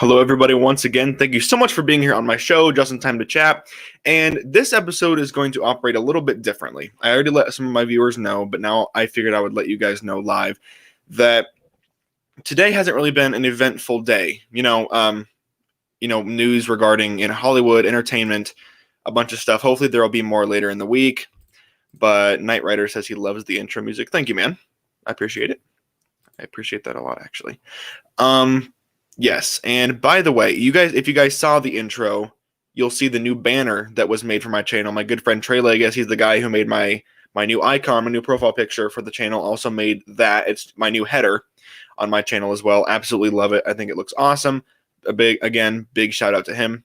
Hello, everybody. Once again, thank you so much for being here on my show, Just in Time to Chat. And this episode is going to operate a little bit differently. I already let some of my viewers know, but now I figured I would let you guys know live that today hasn't really been an eventful day. News regarding in Hollywood, entertainment, a bunch of stuff. Hopefully, there will be more later in the week. But Knight Rider says he loves the intro music. Thank you, man. I appreciate it. I appreciate that a lot, actually. Yes, and by the way, if you guys saw the intro, you'll see the new banner that was made for my channel. My good friend Trey, I guess he's the guy who made my new icon, my new profile picture for the channel. Also made that. It's my new header on my channel as well. Absolutely love it. I think it looks awesome. Big shout out to him.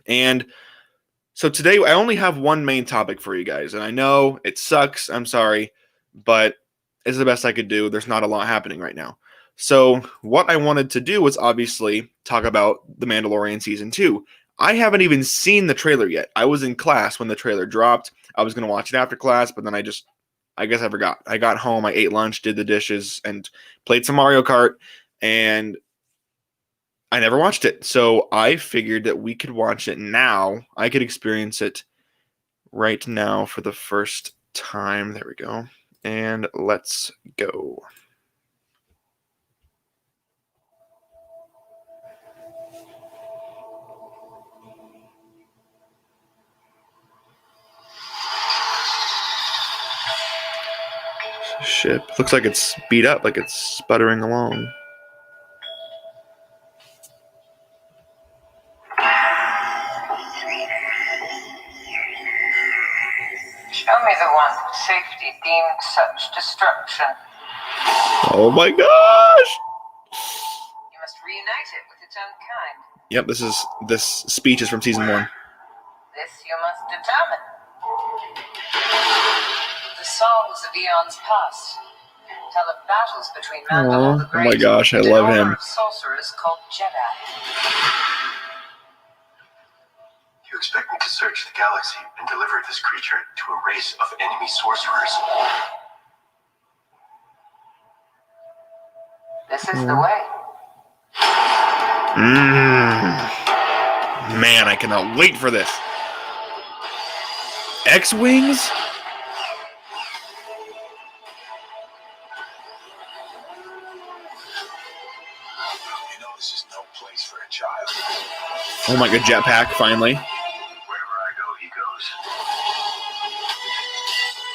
And so today I only have one main topic for you guys, and I know it sucks. I'm sorry, but it's the best I could do. There's not a lot happening right now. So what I wanted to do was obviously talk about The Mandalorian Season 2. I haven't even seen the trailer yet. I was in class when the trailer dropped. I was going to watch it after class, but then I guess I forgot. I got home, I ate lunch, did the dishes, and played some Mario Kart, and I never watched it. So I figured that we could watch it now. I could experience it right now for the first time. There we go. And let's go. Ship. Looks like it's beat up, like it's sputtering along. Show me the one safety deemed such destruction. Oh my gosh! You must reunite it with its own kind. Yep, this speech is from season 1. This you must determine. The songs of eons past tell of battles between Mandalorian the Great oh my gosh, I and love an order him. of sorcerers called Jedi. You expect me to search the galaxy and deliver this creature to a race of enemy sorcerers? This is the way. Man, I cannot wait for this. X-Wings? You know this is no place for a child. Oh my god, jetpack, finally. Wherever I go, he goes.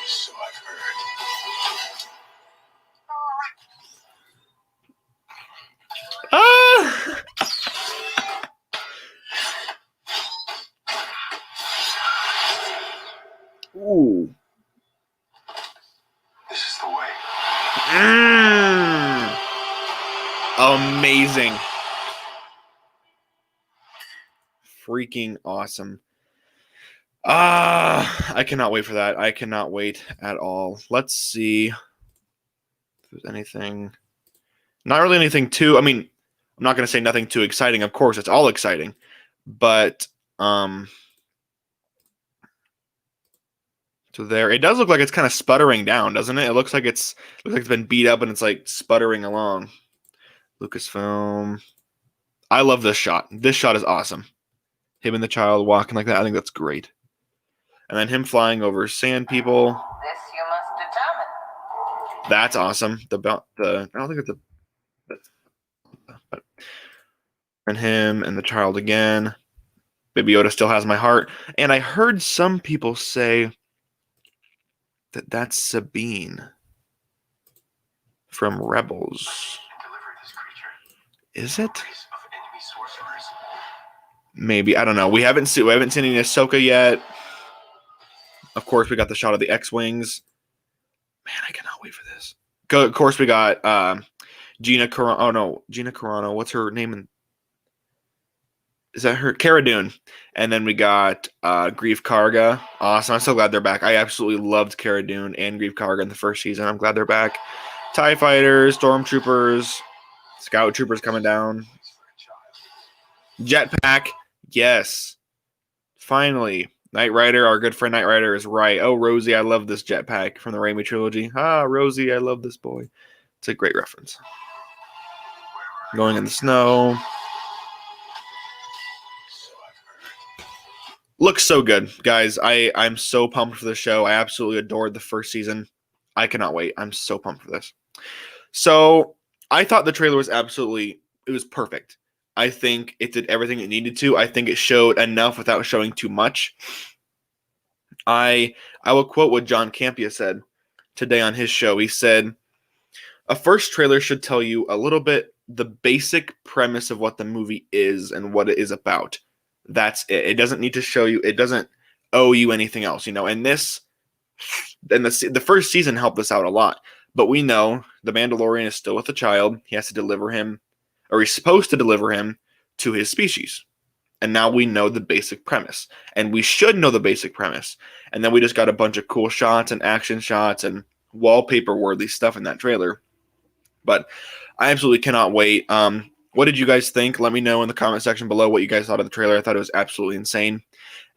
So I've heard. Ah! Ooh. This is the way. Amazing. Freaking awesome. I cannot wait for that. I cannot wait at all. Let's see if there's anything. Not really anything too. I mean, I'm not going to say nothing too exciting. Of course, it's all exciting. But so there, it does look like it's kind of sputtering down, doesn't it? It looks like it's been beat up and it's like sputtering along. Lucasfilm. I love this shot. This shot is awesome. Him and the child walking like that. I think that's great. And then him flying over sand people. This you must determine. That's awesome. I don't think it's but and him and the child again. Baby Yoda still has my heart. And I heard some people say that that's Sabine from Rebels. Is it? Maybe, I don't know. We haven't seen any Ahsoka yet. Of course, we got the shot of the X-Wings. Man, I cannot wait for this. Of course, we got Gina Carano. Oh no, Gina Carano. What's her name? Is that her? Cara Dune. And then we got Grief Karga. Awesome. I'm so glad they're back. I absolutely loved Cara Dune and Grief Karga in the first season. I'm glad they're back. TIE fighters, stormtroopers, scout troopers coming down. Jetpack. Yes. Finally. Knight Rider, our good friend Knight Rider is right. Oh, Rosie, I love this jetpack from the Raimi trilogy. Ah, Rosie, I love this boy. It's a great reference. Going in the snow. Looks so good, guys. I'm so pumped for the show. I absolutely adored the first season. I cannot wait. I'm so pumped for this. So I thought the trailer was it was perfect. I think it did everything it needed to. I think it showed enough without showing too much. I will quote what John Campea said today on his show. He said, "A first trailer should tell you a little bit the basic premise of what the movie is and what it is about. That's it. It doesn't need to show you. It doesn't owe you anything else, you know." And the first season helped us out a lot. But we know the Mandalorian is still with the child. He has to deliver him, or he's supposed to deliver him to his species. And now we know the basic premise. And we should know the basic premise. And then we just got a bunch of cool shots and action shots and wallpaper-worthy stuff in that trailer. But I absolutely cannot wait. What did you guys think? Let me know in the comment section below what you guys thought of the trailer. I thought it was absolutely insane.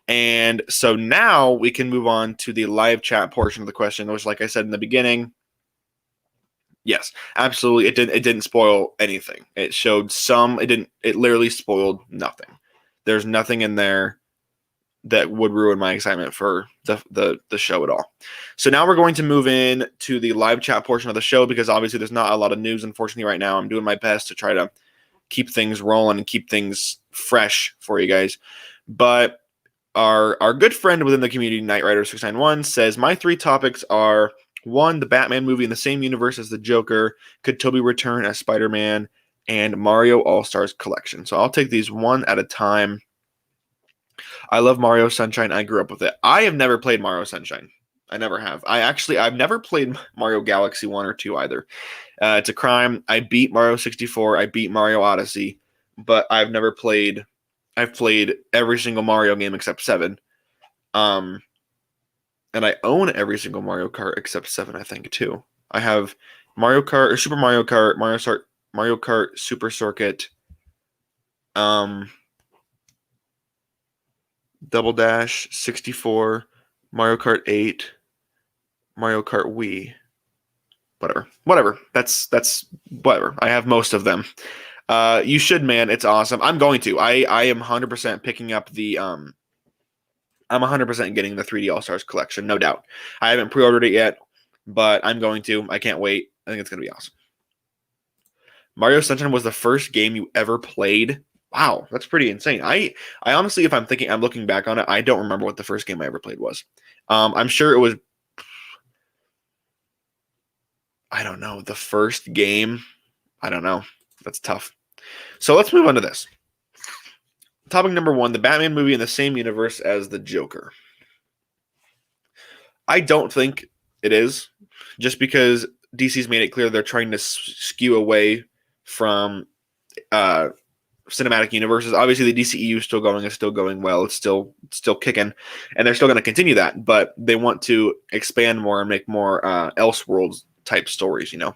And so now we can move on to the live chat portion of the question, which, like I said in the beginning, yes, absolutely. It didn't spoil anything. It showed some. It literally spoiled nothing. There's nothing in there that would ruin my excitement for the show at all. So now we're going to move in to the live chat portion of the show, because obviously there's not a lot of news, unfortunately, right now. I'm doing my best to try to keep things rolling and keep things fresh for you guys. But our good friend within the community, Knight Rider 691, says, my 3 topics are: 1, the Batman movie in the same universe as the Joker. Could Toby return as Spider-Man? And Mario All-Stars Collection. So I'll take these one at a time. I love Mario Sunshine. I grew up with it. I have never played Mario Sunshine. I never have. I've never played Mario Galaxy 1 or 2 either. It's a crime. I beat Mario 64. I beat Mario Odyssey. But I've played every single Mario game except 7. And I own every single Mario Kart except 7, I think, too. I have Mario Kart, or Super Mario Kart, Mario Kart Super Circuit, Double Dash 64, Mario Kart 8, Mario Kart Wii. Whatever. That's whatever. I have most of them. You should, man. It's awesome. I'm going to. I am 100% picking up the I'm 100% getting the 3D All-Stars collection, no doubt. I haven't pre-ordered it yet, but I'm going to. I can't wait. I think it's going to be awesome. Mario Sunshine was the first game you ever played. Wow, that's pretty insane. I honestly, if I'm looking back on it, I don't remember what the first game I ever played was. I'm sure it was, I don't know, the first game. I don't know. That's tough. So let's move on to this. Topic number 1, the Batman movie in the same universe as the Joker. I don't think it is, just because DC's made it clear they're trying to skew away from cinematic universes. Obviously, the DCEU is still going well. It's still kicking, and they're still going to continue that. But they want to expand more and make more Elseworlds type stories, you know.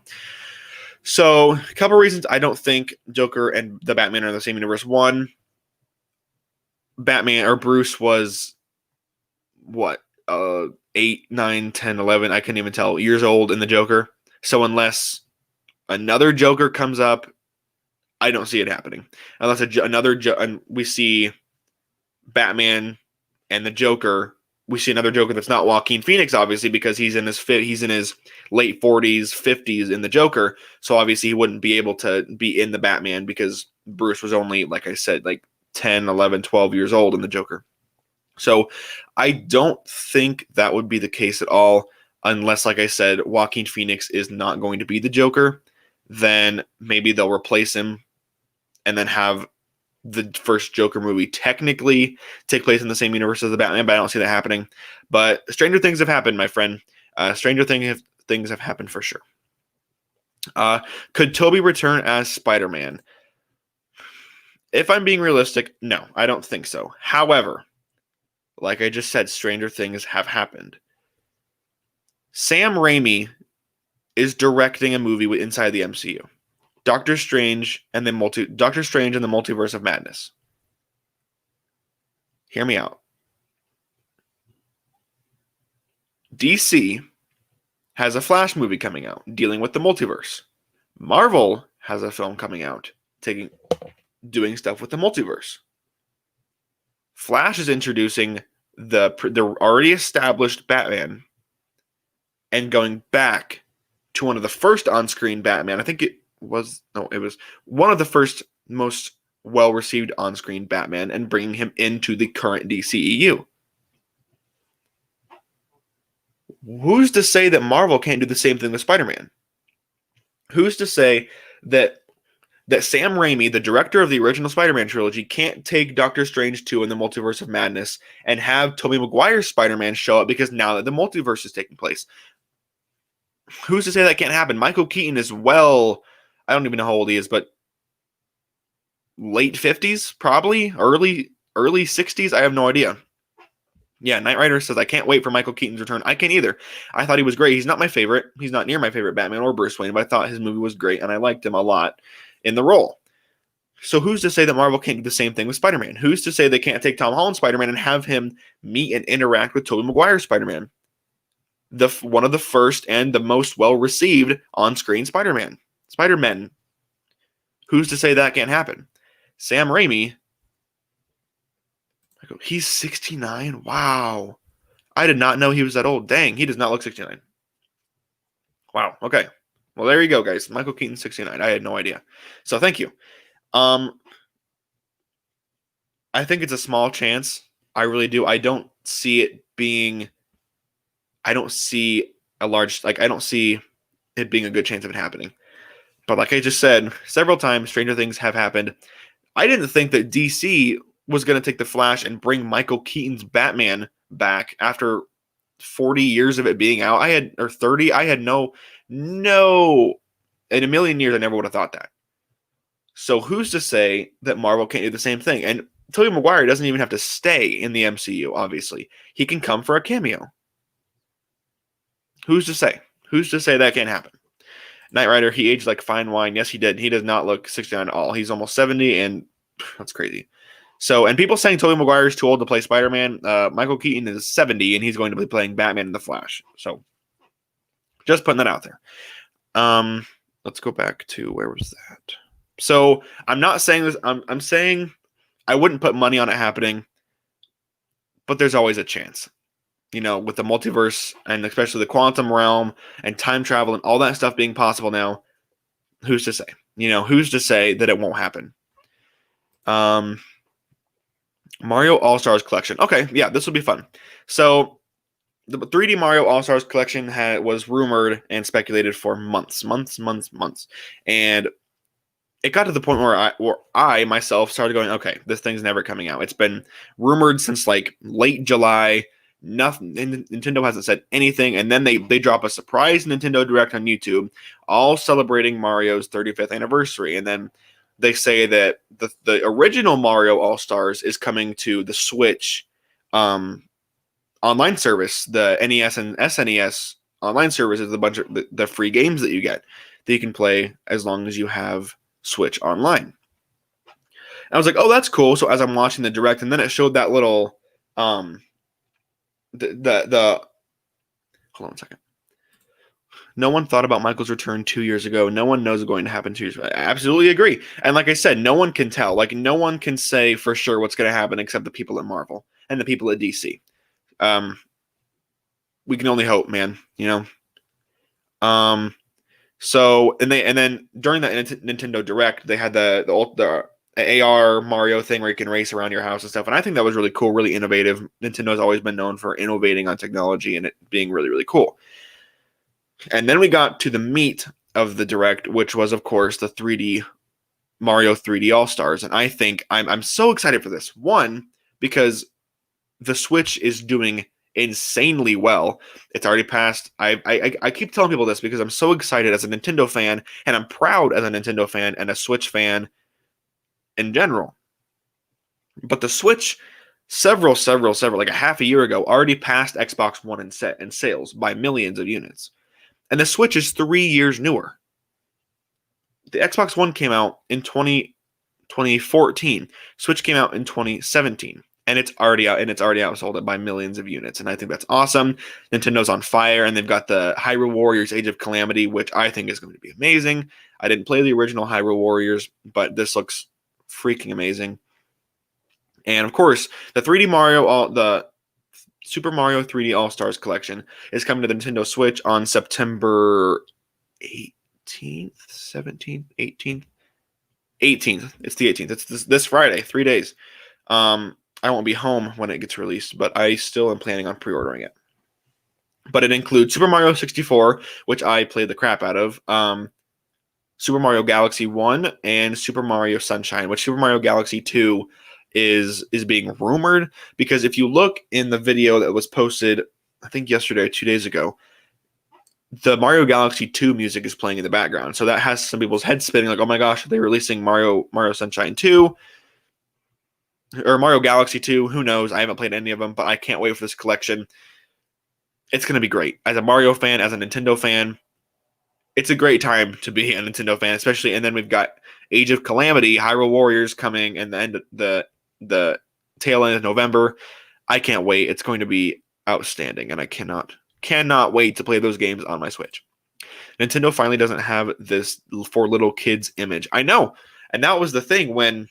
So, a couple reasons I don't think Joker and the Batman are in the same universe. 1, Batman or Bruce was what 8, 9, 10, 11, I couldn't even tell, years old in the Joker. So unless another Joker comes up, I don't see it happening. Unless and we see Batman and the Joker, we see another Joker that's not Joaquin Phoenix, obviously, because he's in his late 40s, 50s in the Joker. So obviously he wouldn't be able to be in the Batman because Bruce was only, like I said, like 10, 11, 12 years old in the Joker. So I don't think that would be the case at all, unless, like I said, Joaquin Phoenix is not going to be the Joker. Then maybe they'll replace him and then have the first Joker movie technically take place in the same universe as the Batman, but I don't see that happening. But stranger things have happened, my friend. Stranger things have happened for sure. Could Toby return as Spider-Man? If I'm being realistic, no, I don't think so. However, like I just said, stranger things have happened. Sam Raimi is directing a movie inside the MCU. Doctor Strange and the Multiverse of Madness. Hear me out. DC has a Flash movie coming out dealing with the multiverse. Marvel has a film coming out doing stuff with the multiverse. Flash is introducing the already established Batman and going back to one of the first on-screen Batman. I think it was one of the first most well-received on-screen Batman and bringing him into the current DCEU. Who's to say that Marvel can't do the same thing with Spider-Man? Who's to say that Sam Raimi, the director of the original Spider-Man trilogy, can't take Doctor Strange 2 in the Multiverse of Madness and have Tobey Maguire's Spider-Man show up because now that the multiverse is taking place? Who's to say that can't happen? Michael Keaton is I don't even know how old he is, but late 50s, probably, early 60s. I have no idea. Yeah, Knight Rider says, I can't wait for Michael Keaton's return. I can't either. I thought he was great. He's not my favorite. He's not near my favorite Batman or Bruce Wayne, but I thought his movie was great, and I liked him a lot in the role. So who's to say that Marvel can't do the same thing with Spider-Man? Who's to say they can't take Tom Holland's Spider-Man and have him meet and interact with Tobey Maguire's Spider-Man? One of the first and the most well-received on-screen Spider-Men. Who's to say that can't happen? Sam Raimi, he's 69? Wow. I did not know he was that old. Dang, he does not look 69. Wow, okay. Well, there you go, guys. Michael Keaton, 69. I had no idea. So thank you. I think it's a small chance. I really do. I don't see it being I don't see it being a good chance of it happening. But like I just said, several times stranger things have happened. I didn't think that DC was going to take the Flash and bring Michael Keaton's Batman back after 40 years of it being out. 30. I had no, in a million years, I never would have thought that. So who's to say that Marvel can't do the same thing? And Tobey Maguire doesn't even have to stay in the MCU, obviously. He can come for a cameo. Who's to say? Who's to say that can't happen? Knight Rider, he aged like fine wine. Yes, he did. He does not look 69 at all. He's almost 70, and that's crazy. So, and people saying Tobey Maguire is too old to play Spider-Man. Michael Keaton is 70, and he's going to be playing Batman in The Flash. So, just putting that out there. Let's go back to, where was that? So, I'm not saying this. I'm saying I wouldn't put money on it happening, but there's always a chance. You know, with the multiverse and especially the quantum realm and time travel and all that stuff being possible now, who's to say? You know, who's to say that it won't happen? Mario All-Stars Collection. Okay, yeah, this will be fun. So, the 3D Mario All-Stars Collection was rumored and speculated for months. And it got to the point where I myself started going, okay, this thing's never coming out. It's been rumored since like late July. Nothing. Nintendo hasn't said anything, and then they drop a surprise Nintendo Direct on YouTube, all celebrating Mario's 35th anniversary, and then they say that the original Mario All Stars is coming to the Switch online service. The NES and SNES online service is a bunch of the free games that you get that you can play as long as you have Switch Online. And I was like, oh, that's cool. So as I'm watching the Direct, and then it showed that little hold on a second. No one thought about Michael's return 2 years ago. No one knows what's going to happen 2 years ago. I absolutely agree. And like I said, no one can tell. Like, no one can say for sure what's going to happen except the people at Marvel and the people at DC. We can only hope, man. You know. So and then during that Nintendo Direct, they had the AR Mario thing where you can race around your house and stuff. And I think that was really cool, really innovative. Nintendo's always been known for innovating on technology and it being really, really cool. And then we got to the meat of the Direct, which was, of course, the 3D Mario 3D All-Stars. And I think I'm so excited for this. One, because the Switch is doing insanely well. It's already passed. I keep telling people this because I'm so excited as a Nintendo fan, and I'm proud as a Nintendo fan and a Switch fan in general. But the Switch, several, like a half a year ago, already passed Xbox One in sales by millions of units. And the Switch is 3 years newer. The Xbox One came out in 2014. Switch came out in 2017. And it's already out, and it's already outsold by millions of units. And I think that's awesome. Nintendo's on fire, and they've got the Hyrule Warriors Age of Calamity, which I think is going to be amazing. I didn't play the original Hyrule Warriors, but this looks freaking amazing. And of course, the Super Mario 3D All Stars collection is coming to the Nintendo Switch on September 18th, 17th, 18th. 18th. It's the 18th. It's this Friday, 3 days. I won't be home when it gets released, but I still am planning on pre-ordering it. But it includes Super Mario 64, which I played the crap out of, Super Mario Galaxy 1, and Super Mario Sunshine, which Super Mario Galaxy 2 is being rumored, because if you look in the video that was posted, I think yesterday or 2 days ago, the Mario Galaxy 2 music is playing in the background. So that has some people's heads spinning like, oh my gosh, are they releasing Mario Sunshine 2? Or Mario Galaxy 2? Who knows? I haven't played any of them, but I can't wait for this collection. It's going to be great. As a Mario fan, as a Nintendo fan, it's a great time to be a Nintendo fan, especially. And then we've got Age of Calamity, Hyrule Warriors coming, and the tail end of November. I can't wait. It's going to be outstanding, and I cannot wait to play those games on my Switch. Nintendo finally doesn't have this for little kids image. I know, and that was the thing when,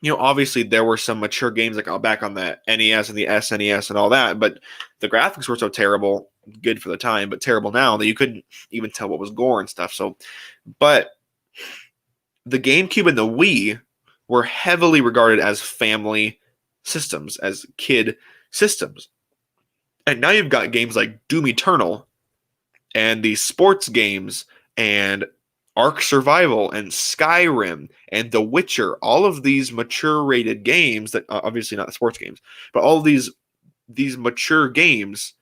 obviously there were some mature games like back on the NES and the SNES and all that, but the graphics were so terrible, good for the time, but terrible now, that you couldn't even tell what was gore and stuff. So, but the GameCube and the Wii were heavily regarded as family systems, as kid systems. And now you've got games like Doom Eternal and these sports games and Ark Survival and Skyrim and The Witcher, all of these mature rated games that obviously not the sports games, but all of these mature games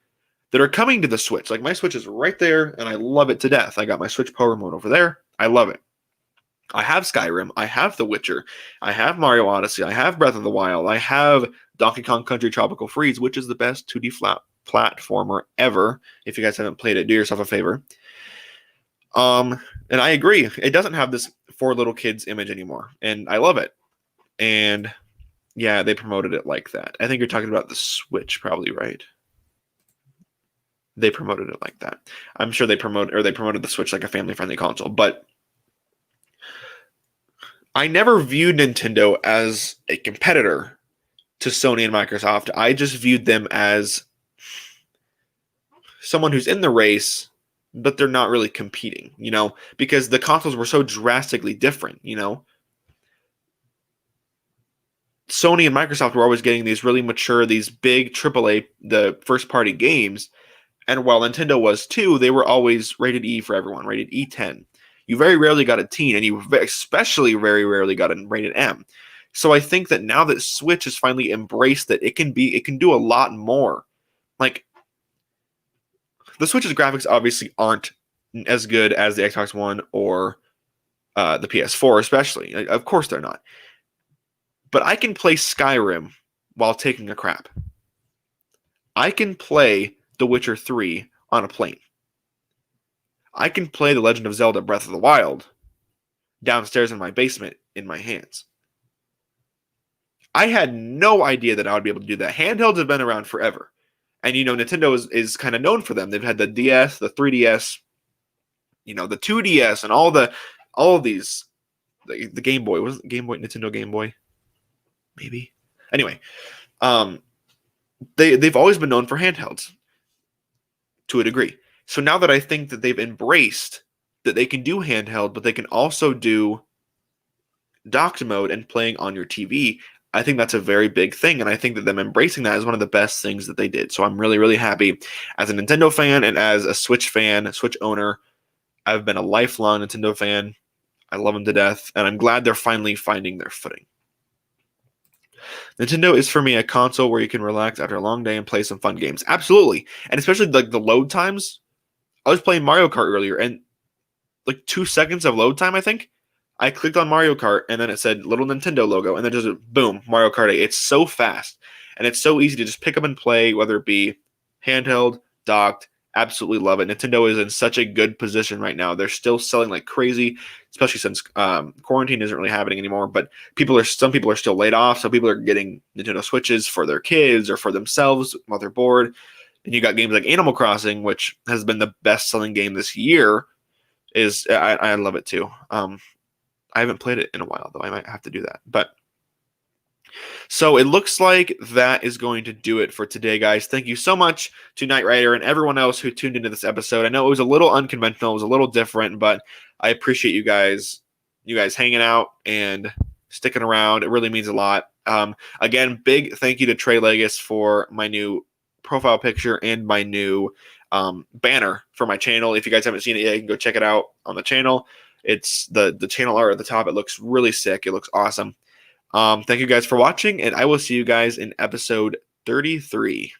that are coming to the Switch. Like my Switch is right there and I love it to death. I got my Switch Pro remote over there. I love it. I have Skyrim. I have The Witcher. I have Mario Odyssey. I have Breath of the Wild. I have Donkey Kong Country Tropical Freeze, which is the best 2D platformer ever. If you guys haven't played it, do yourself a favor. And I agree. It doesn't have this for little kids image anymore, and I love it. And yeah, they promoted it like that. I think you're talking about the Switch, probably, right? They promoted it like that. I'm sure they promoted the Switch like a family-friendly console, but I never viewed Nintendo as a competitor to Sony and Microsoft. I just viewed them as someone who's in the race, but they're not really competing, because the consoles were so drastically different, Sony and Microsoft were always getting these really mature, these big AAA, the first-party games, and while Nintendo was too, they were always rated E for everyone, rated E10. You very rarely got a teen, and you especially very rarely got a rated M. So I think that now that Switch has finally embraced that it can do a lot more. Like, the Switch's graphics obviously aren't as good as the Xbox One or the PS4, especially. Of course they're not. But I can play Skyrim while taking a crap. I can play The Witcher 3 on a plane. I can play The Legend of Zelda Breath of the Wild downstairs in my basement in my hands. I had no idea that I would be able to do that. Handhelds have been around forever. And, Nintendo is kind of known for them. They've had the DS, the 3DS, the 2DS, and all of these. The Game Boy. Wasn't Game Boy Nintendo Game Boy? Maybe. Anyway, they've always been known for handhelds to a degree. So now that I think that they've embraced that they can do handheld, but they can also do docked mode and playing on your TV, I think that's a very big thing, and I think that them embracing that is one of the best things that they did. So I'm really, really happy. As a Nintendo fan and as a Switch fan, Switch owner, I've been a lifelong Nintendo fan. I love them to death, and I'm glad they're finally finding their footing. Nintendo is, for me, a console where you can relax after a long day and play some fun games. Absolutely. And especially the load times. I was playing Mario Kart earlier, and 2 seconds of load time, I think. I clicked on Mario Kart, and then it said little Nintendo logo, and then just boom, Mario Kart 8. It's so fast, and it's so easy to just pick up and play, whether it be handheld, docked. Absolutely love it. Nintendo is in such a good position right now. They're still selling like crazy, especially since quarantine isn't really happening anymore. But some people are still laid off, so people are getting Nintendo Switches for their kids or for themselves while they're bored. And you got games like Animal Crossing, which has been the best-selling game this year. I love it too. I haven't played it in a while, though. I might have to do that. But So it looks like that is going to do it for today, guys. Thank you so much to Knight Rider and everyone else who tuned into this episode. I know it was a little unconventional, it was a little different, but I appreciate you guys hanging out and sticking around. It really means a lot. Again, big thank you to Trey Legis for my new profile picture and my new banner for my channel. If you guys haven't seen it yet, you can go check it out on the channel. It's the channel art at the top. It looks really sick. It looks awesome. Thank you guys for watching, and I will see you guys in episode 33.